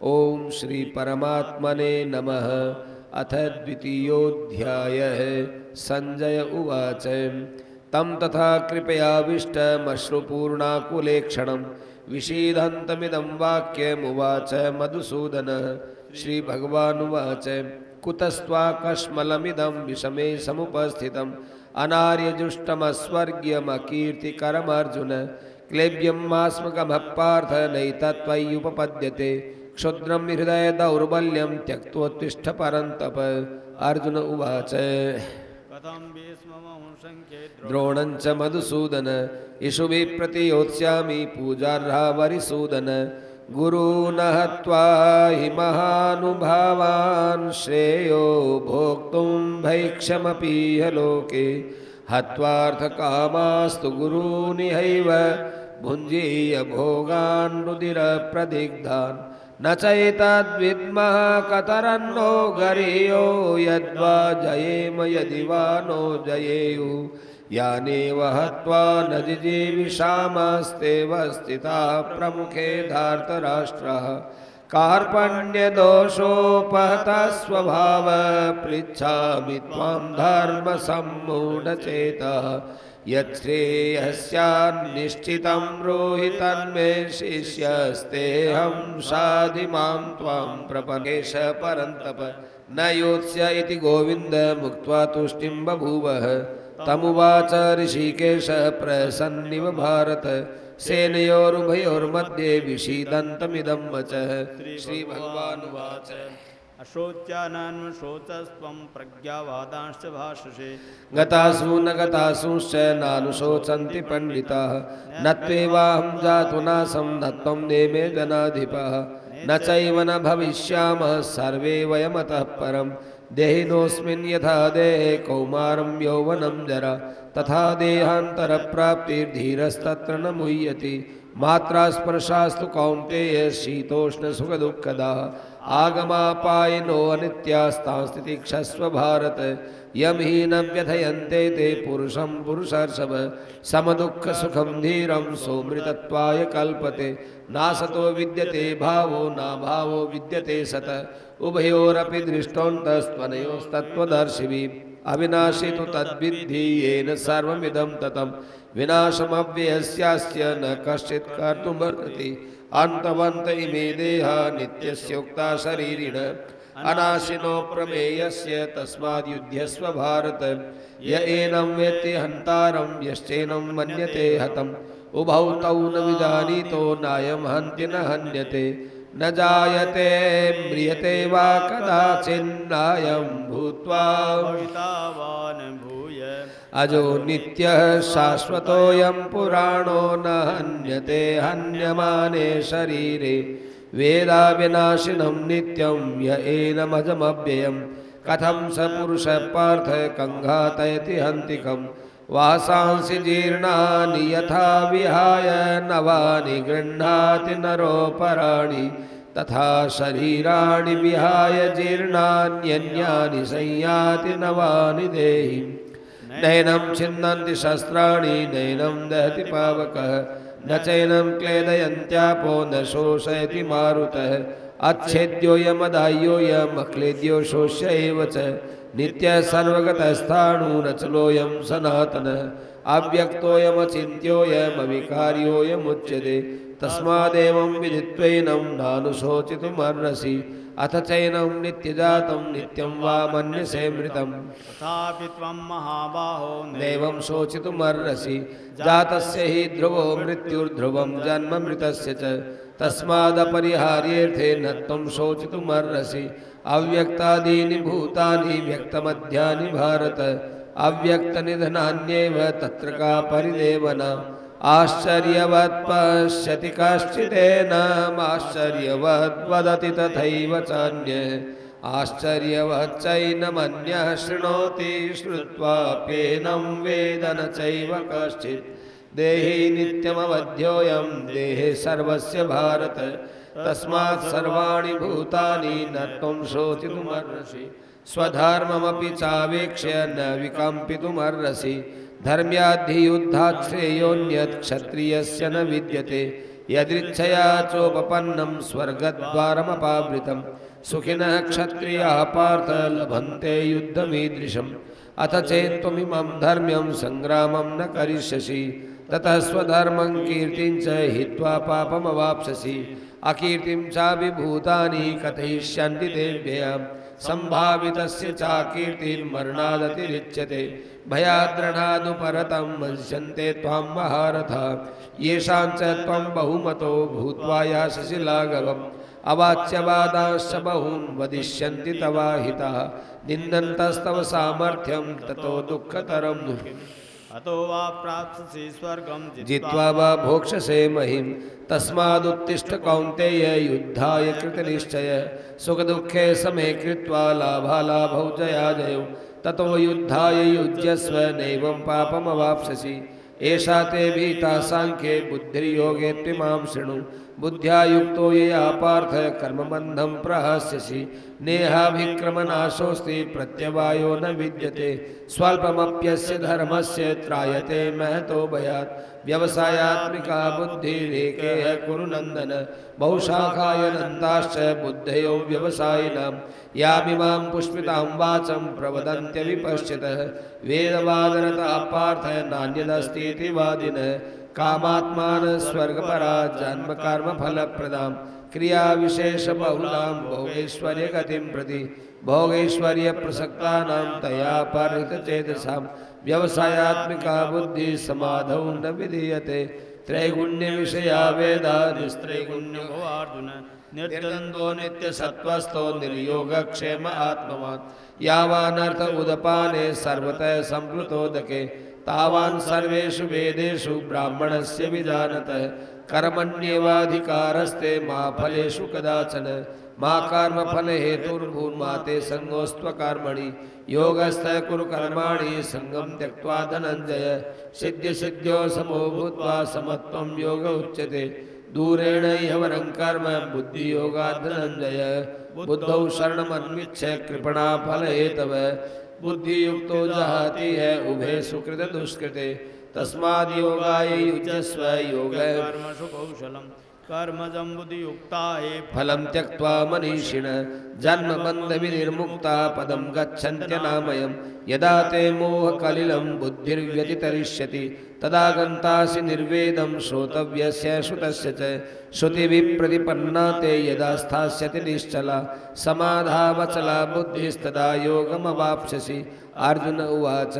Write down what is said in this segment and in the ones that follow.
ओम श्री परमात्मने नमः। अथ द्वितीयोऽध्यायः। संजय उवाच तं तथा कृपयाविष्टमश्रुपूर्णाकुलेक्षणं विषीदन्तमिदं वाक्यमुवाच मधुसूदनः। श्रीभगवानुवाच कुतस्त्वाकश्मलमिदं विषमे समुपस्थितम् अनार्यजुष्टमस्वर्ग्यमकीर्तिकरमर्जुन क्लेब्यं मास्मकमः पार्थ नैतत्त्वय्युपपद्यते क्षुद्रं हृदय दौर्बल्यं त्यक्तोत्तिष्ठ परन्तप। अर्जुन उवाच द्रोणं च मधुसूदन इषुभिः प्रतियोत्स्यामि पूजार्हा वरिसूदन गुरून् हत्वा हि महानुभावान् श्रेयो भोक्तुं भैक्षमपीह लोके हत्वार्थकामास्तु गुरूनिहैव भुञ्जीय भोगान् रुधिरप्रदिग्धान् न चैतद्विद्मः कतरन्नो गरीयो यद्वा जयेम यदि वा नो जयेयुः यानेव हत्वा न जिजीविषामस्तेव स्थिताः प्रमुखे धार्तराष्ट्रः कार्पण्यदोषोपहतः स्वभावः पृच्छामि त्वां धर्मसम्मूढचेतः यच्छ्रेयस्यान्निश्चितं ब्रूहि तन्मे शिष्यस्तेऽहं शाधि मां त्वां प्रपकेश परन्तप न योत्स्य इति गोविन्द मुक्त्वा तुष्टिं बभूवः तमुवाच ऋषिकेशः प्रसन्निव भारत सेनयोरुभयोर्मध्ये विषीदन्तमिदं वचः। श्रीभगवानुवाच अशोच्यानानुशोचस्त्वं प्रज्ञावादांश्च भाषसे गतासु न गतासूंश्च नानुशोचन्ति पंडिताः न त्वेवाहं जातु नासं न त्वं नेमे जनाधिपः न चैव न भविष्यामः सर्वे वयमतः परम् देहिनोऽस्मिन् यथा देहे कौमारं यौवनं जरा तथा देहान्तरप्राप्तिर्धीरस्तत्र न मुह्यति मात्रा स्पर्शास्तु कौन्तेय शीतोष्णसुखदुःखदाः आगमापायिनो अनित्यास्तांस्तितिक्षस्व भारत यं हि न व्यथयन्ते ते पुरुषं पुरुषर्षभ समदुःखसुखं धीरं सोमृतत्वाय कल्पते नासतो विद्यते भावो नाभावो विद्यते सत उभयोरपि दृष्टोऽन्तस्त्वनयोस्तत्त्वदर्शिभिः अविनाशी तु तद्विद्धि येन सर्वमिदं ततं विनाशमव्ययस्यास्य न कश्चित् कर्तुमर्हति अन्तवन्त इमे देहा नित्यस्योक्ता शरीरिण अनाशिनो प्रमेयस्य तस्माद्युध्यस्व भारत य एनं वेत्ति हन्तारं यश्चैनं मन्यते हतम् उभौ तौ न विजानीतो नायं हन्ति न हन्यते न जायते म्रियते वा कदाचिन्नायं भूत्वा अजो नित्यः शाश्वतोऽयं पुराणो न हन्यते हन्यमाने शरीरे वेदाविनाशिनं नित्यं य एनमजमव्ययं कथं स पुरुषः पार्थ कङ्घातयति हन्तिकम् वासांसि जीर्णानि यथा विहाय नवानि गृह्णाति नरोपराणि तथा शरीराणि विहाय जीर्णान्यन्यानि संयाति नवानि देहि नैनं छिन्दन्ति शस्त्राणि नैनं दहति पावकः न चैनं क्लेदयन्त्यापो न शोषयति मारुतः अच्छेद्योऽयमदाह्योऽयमक्लेद्यो शोष्य एव च नित्यः सर्वगतस्थाणुरचलोऽयं सनातनः अव्यक्तोऽयमचिन्त्योऽयमविकार्योऽयमुच्यते तस्मादेवं विदित्वैनं नानुशोचितुमर्हसि अथ चैनं नित्यजातं नित्यं वा मन्यसे मृतं तथापि त्वं महाबाहो नैवं शोचितुमर्हसि जातस्य हि ध्रुवो मृत्युर्ध्रुवं जन्म मृतस्य च तस्मादपरिहार्येऽर्थे न त्वं शोचितुमर्हसि अव्यक्तादीनि भूतानि व्यक्तमध्यानि भारत अव्यक्तनिधनान्येव तत्र का परिदेवना आश्चर्यवत् पश्यति कश्चिदेनमाश्चर्यवद् वदति तथैव चान्यः आश्चर्यवच्चैनमन्यः शृणोति श्रुत्वाप्येनं वेद न चैव कश्चित् देहि नित्यमवध्योऽयं देहे सर्वस्य भारत तस्मात् सर्वाणि भूतानि न त्वं शोचितुमर्हसि स्वधर्ममपि चावेक्ष्य न विकम्पितुमर्हसि धर्म्याद्धियुद्धात् श्रेयोऽन्यत् क्षत्रियस्य न विद्यते यदृच्छया चोपपन्नं स्वर्गद्वारमपावृतं सुखिनः क्षत्रियाः पार्थ लभन्ते युद्धमीदृशम् अथ चेत्त्वमिमं धर्म्यं संग्रामं न करिष्यसि ततः स्वधर्मं कीर्तिं च हित्वा पापमवाप्स्यसि अकीर्तिं चाभिभूतानि कथयिष्यन्ति ते व्ययाम् संभावितस्य चाकीर्तिर्मरणादतिरिच्यते भयाद्रणादुपरतं मन्स्यन्ते त्वां महारथा येषां च त्वं बहुमतो भूत्वा यास्यसि लाघवम् अवाच्यवादांश्च बहून् वदिष्यन्ति तवाहिताः निन्दन्तस्तव सामर्थ्यं ततो दुःखतरं दुःखम् अतो वा प्राप्स्यसि स्वर्गं जित्वा वा भोक्ष्यसे महिं तस्मादुत्तिष्ठ कौन्तेय युद्धाय कृतनिश्चय सुखदुःखे समे कृत्वा लाभालाभौ जयाजयौ ततो युद्धाय युज्यस्व नैवं पापमवाप्स्यसि एषा ते भीता सांख्ये बुद्धिर्योगे त्विमां शृणु बुद्ध्या युक्तो यया पार्थ कर्मबन्धं प्रहस्यसि नेहाभिक्रमनाशोऽस्ति प्रत्यवायो न विद्यते स्वल्पमप्यस्य धर्मस्य त्रायते महतो भयात् व्यवसायात्मिका बुद्धिरेकेह कुरु नन्दन बहुशाखायनन्ताश्च बुद्धयो व्यवसायिनां यामिमां पुष्पितां वाचं प्रवदन्त्यविपश्चितः वेदवादरतः पार्थ नान्यदस्तीति वादिनः कामात्मान स्वर्गपरा जन्म कर्म फलप्रदां क्रिया विशेष बहुलां भोगैश्वर्य गतिं प्रति भोगैश्वर्य प्रसक्तानां तया परितचेतसां व्यवसायात्मिका बुद्धि समाधौ न विधीयते त्रैगुण्य विषया वेदा निस्त्रैगुण्यो अर्जुन निर्द्वन्द्वो नित्यसत्त्वस्थो निर्योगक्षेम आत्मवान् यावानर्थ उदपाने सर्वतः संप्लुतोदके तावान् सर्वेषु वेदेषु ब्राह्मणस्य विजानतः कर्मण्येवाधिकारस्ते मा फलेषु कदाचन मा कर्मफलहेतुर्भूर्मा ते सङ्गोऽस्त्वकर्मणि योगस्थः कुरु कर्माणि सङ्गं त्यक्त्वा धनञ्जय सिद्ध्यसिद्ध्यो समो भूत्वा समत्वं योग उच्यते दूरेण ह्यवरं कर्म बुद्धियोगात् धनञ्जय बुद्धौ शरणमन्विच्छ कृपणा फलहेतवः बुद्धियुक्तो जहाति है उभे सुकृत दुष्कृते तस्माद् योगाय युज्यस्व योगः कर्मसु कौशलं कर्मजं बुद्धियुक्ता हे फलं त्यक्त्वा मनीषिणः जन्मबन्धविनिर्मुक्ता पदं गच्छन्त्यनामयम् यदा ते मोहकलिलं बुद्धिर्व्यतितरिष्यति तदा गन्तासि निर्वेदं श्रोतव्यस्य श्रुतस्य च श्रुतिभिप्रतिपन्ना ते यदा स्थास्यति निश्चला समाधावचला बुद्धिस्तदा योगमवाप्स्यसि अर्जुन उवाच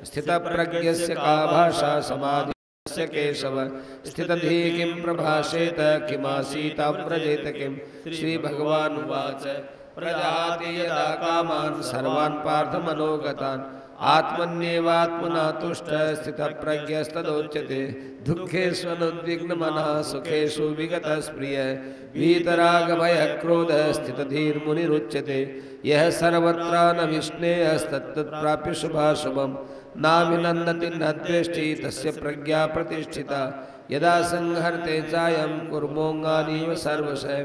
स्थितप्रज्ञस्य का भाषा समाधि केशव स्थितधि किं प्रभाषेत किमासीताव्रजेत किं श्रीभगवानुवाच प्रजाति यदा कामान् सर्वान् पार्थमनोगतान् आत्मन्येवात्मना तुष्टः स्थितप्रज्ञस्तदोच्यते दुःखेष्वनुद्विग्नमनः सुखेषु विगतस्प्रियः वीतरागभयक्रोधः स्थितधीर्मुनिरुच्यते यः सर्वत्रानभिष्णेयस्तत्तत्प्राप्य शुभाशुभम् नाभिनन्दति न द्वेष्टि तस्य प्रज्ञा प्रतिष्ठिता यदा संहर्ते चायं कुर्मोऽङ्गानीव सर्वशः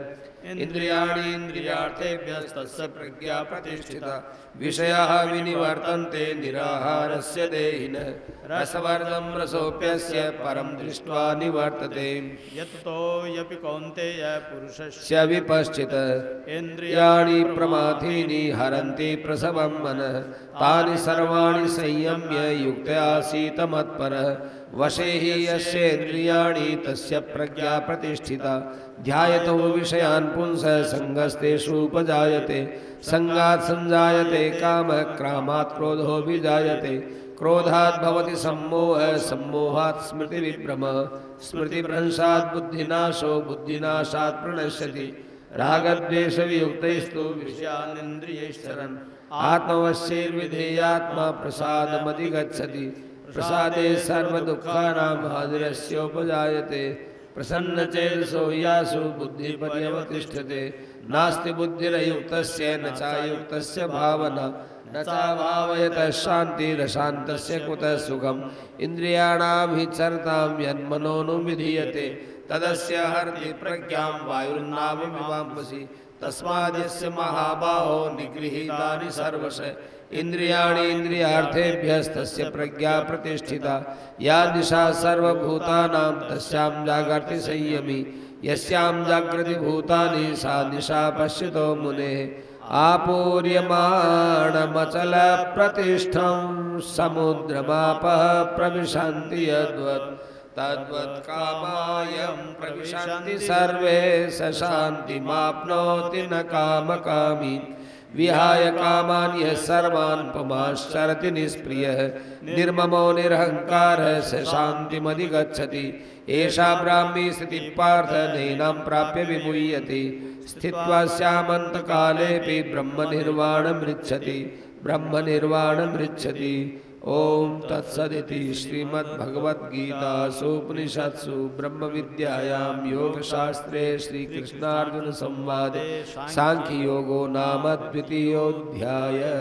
इंद्रियाणि इंद्रियार्थेभ्यस्तस्य प्रज्ञा प्रतिष्ठिता विषयाः विनिवर्तन्ते निराहारस्य देहिनः रसवर्धं रसोऽप्यस्य परं दृष्ट्वा निवर्तते यत्तो यपि कौन्तेय पुरुषस्य विपश्चितः इन्द्रियाणि प्रमाथीनि हरन्ति प्रसवं मनः तानि सर्वाणि संयम्य युक्त आसीत् मत्परः वशे हि यस्येन्द्रियाणि तस्य प्रज्ञा प्रतिष्ठिता ध्यायतो विषयान् पुंसः संगस्तेषूपजायते संगात् संजायते कामः क्रामात् क्रोधो विजायते क्रोधात् भवति सम्मोहः सम्मोहात् स्मृतिविभ्रमः स्मृतिभ्रंशात् बुद्धिनाशो बुद्धिनाशात् प्रणश्यति रागद्वेषवियुक्तैस्तु विषयानिन्द्रियैश्चरन् आत्मवश्यैर्विधेयात्मा प्रसादमधिगच्छति प्रसादे सर्वदुःखानां हादिरस्योपजायते प्रसन्नचेतसो यासु बुद्धिपर्यवतिष्ठते नास्ति बुद्धिरयुक्तस्य न चायुक्तस्य भावना न चाभावयतः शान्तिरशान्तस्य कुतः सुखम् इन्द्रियाणां हि चरतां यन्मनोनुविधीयते तदस्य हरति प्रज्ञां वायुर्नावमिवाम्पसि तस्माद्यस्य महाबाहो निगृहीतानि सर्वशः इंद्रियाणि इंद्रियार्थेभ्यस्तस्य प्रज्ञा प्रतिष्ठिता या दिशा सर्वभूतानां तस्यां जागर्ति संयमी यस्यां जागृति भूतानि सा दिशा पश्यतो मुनेः आपूर्यमाणमचल प्रतिष्ठं समुद्रमापः प्रविशन्ति यद्वत् तद्वत् कामायं प्रविशन्ति सर्वे स शान्तिमाप्नोति न कामकामी विहाय कामान् यः सर्वान् पुमाश्चरति निष्प्रियः निर्ममो निरहङ्कारः स शान्तिमधिगच्छति एषा ब्राह्मी स्थितिः पार्थ नैनां प्राप्य विमुह्यति स्थित्वा स्यामन्तकालेऽपि ब्रह्मनिर्वाणमृच्छति ओम तत्सदिति श्रीमद्भगवद्गीतासु उपनिषत्सु ब्रह्मविद्यायां योगशास्त्रे श्रीकृष्णार्जुन संवादे सांख्ययोगो नाम द्वितीयोऽध्यायः।